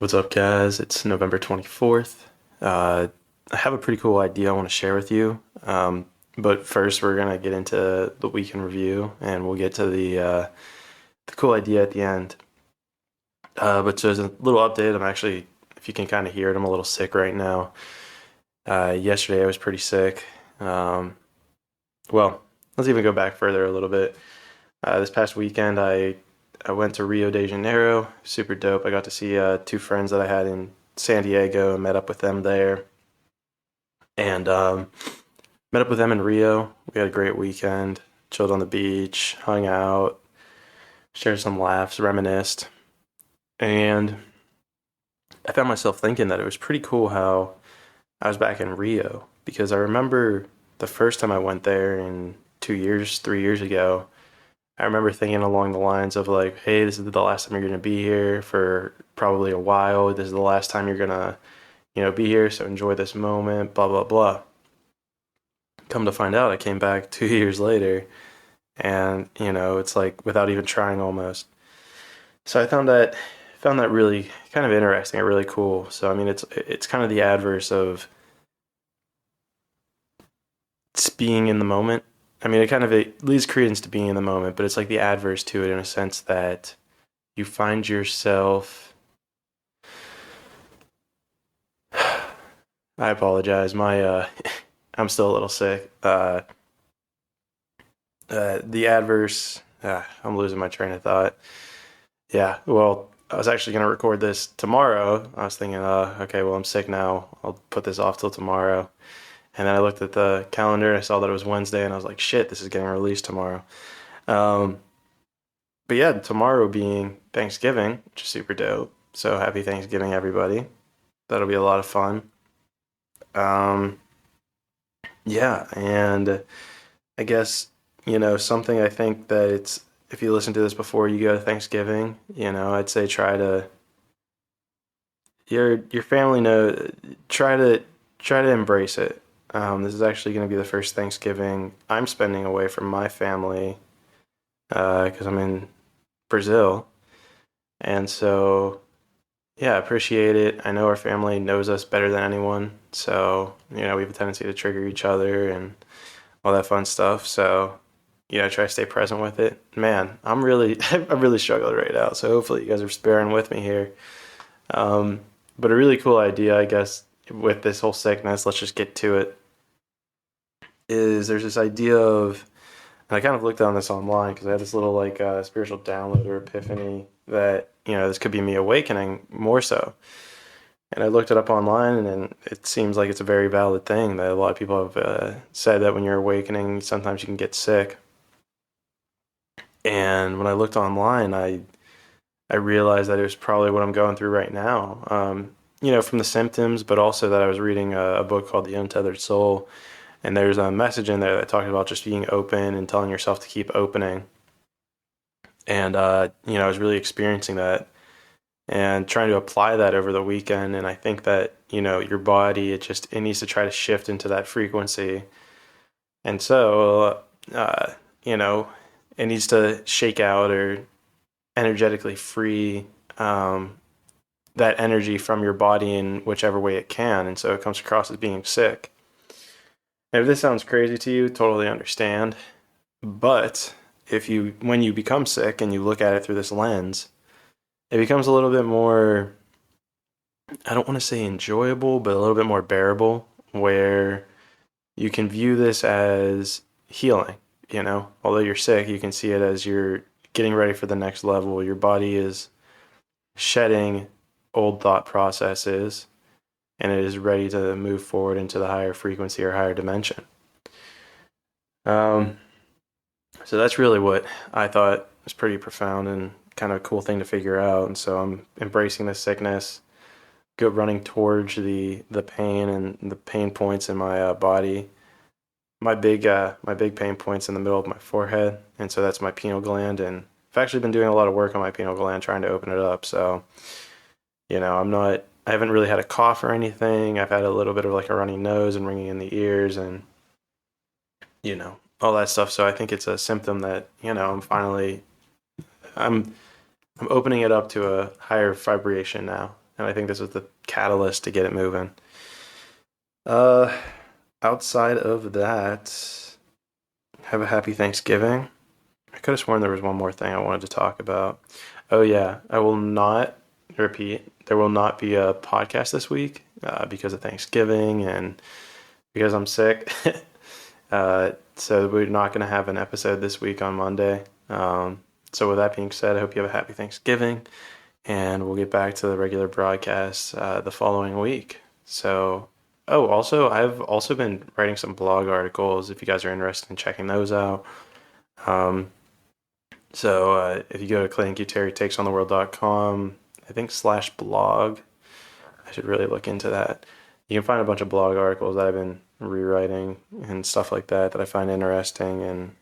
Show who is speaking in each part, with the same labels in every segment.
Speaker 1: What's up, guys? It's November 24th. I have a pretty cool idea I want to share with you. But first, we're going to get into the week in review and we'll get to the cool idea at the end. But so as a little update, I'm actually, if you can kind of hear it, I'm a little sick right now. Yesterday, I was pretty sick. Um, well, let's even go back further a little bit. This past weekend, I went to Rio de Janeiro. Super dope. I got to see two friends that I had in San Diego and met up with them there. And met up with them in Rio. We had a great weekend. Chilled on the beach, hung out, shared some laughs, reminisced. And I found myself thinking that it was pretty cool how I was back in Rio because I remember the first time I went there in 2 years, 3 years ago. I remember thinking along the lines of like, hey, this is the last time you're going to be here for probably a while. This is the last time you're going to, be here. So enjoy this moment, blah, blah, blah. Come to find out, I came back 2 years later and, it's like without even trying almost. So I found that really kind of interesting and really cool. So, I mean, it's kind of the adverse of being in the moment. I mean, it leads credence to being in the moment, but it's like the adverse to it in a sense that you find yourself. I apologize. I'm still a little sick. The adverse. I'm losing my train of thought. Yeah. Well, I was actually going to record this tomorrow. I was thinking, okay, well, I'm sick now. I'll put this off till tomorrow. And then I looked at the calendar and I saw that it was Wednesday, and I was like, shit, this is getting released tomorrow. Um, but yeah, tomorrow being Thanksgiving, which is super dope. So happy Thanksgiving, everybody. That'll be a lot of fun. Um, yeah, and I guess, something I think that it's, if you listen to this before you go to Thanksgiving, I'd say your family try to embrace it. This is actually going to be the first Thanksgiving I'm spending away from my family because I'm in Brazil, and so yeah, I appreciate it. I know our family knows us better than anyone, so we have a tendency to trigger each other and all that fun stuff. So try to stay present with it. Man, I'm really I'm really struggling right now. So hopefully you guys are bearing with me here. Um, but a really cool idea, I guess, with this whole sickness. Let's just get to it. Is there's this idea of, and I kind of looked on this online because I had this little like spiritual download or epiphany that this could be me awakening more so. And I looked it up online, and then it seems like it's a very valid thing that a lot of people have said that when you're awakening, sometimes you can get sick. And when I looked online, I realized that it was probably what I'm going through right now. From the symptoms, but also that I was reading a book called The Untethered Soul, and there's a message in there that talks about just being open and telling yourself to keep opening. And I was really experiencing that and trying to apply that over the weekend. And I think that your body it needs to try to shift into that frequency. And so it needs to shake out or energetically free that energy from your body in whichever way it can. And so it comes across as being sick. And if this sounds crazy to you, totally understand. But when you become sick and you look at it through this lens, it becomes a little bit more, I don't want to say enjoyable, but a little bit more bearable, where you can view this as healing. Although you're sick, you can see it as you're getting ready for the next level. Your body is shedding old thought processes and it is ready to move forward into the higher frequency or higher dimension. Um, so that's really what I thought was pretty profound and kind of a cool thing to figure out. And so I'm embracing the sickness, go running towards the pain and the pain points in my body. My big pain points in the middle of my forehead, and so that's my pineal gland. And I've actually been doing a lot of work on my pineal gland, trying to open it up. So I haven't really had a cough or anything. I've had a little bit of like a runny nose and ringing in the ears, and all that stuff. So I think it's a symptom that I'm I'm opening it up to a higher vibration now. and I think this was the catalyst to get it moving. Uh, Outside of that, have a happy Thanksgiving. I could have sworn there was one more thing I wanted to talk about. Oh yeah, I will not repeat. There will not be a podcast this week because of Thanksgiving and because I'm sick. So we're not going to have an episode this week on Monday. So with that being said, I hope you have a happy Thanksgiving, and we'll get back to the regular broadcast the following week. So, oh, also, I've also been writing some blog articles if you guys are interested in checking those out. Um, if you go to claytonqterrytakesontheworld.com, I think /blog, I should really look into that. You can find a bunch of blog articles that I've been rewriting and stuff like that that I find interesting and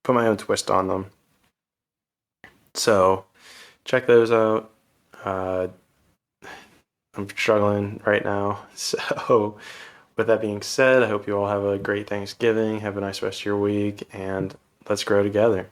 Speaker 1: put my own twist on them. So check those out. Uh, I'm struggling right now. So with that being said, I hope you all have a great Thanksgiving. Have a nice rest of your week, and let's grow together.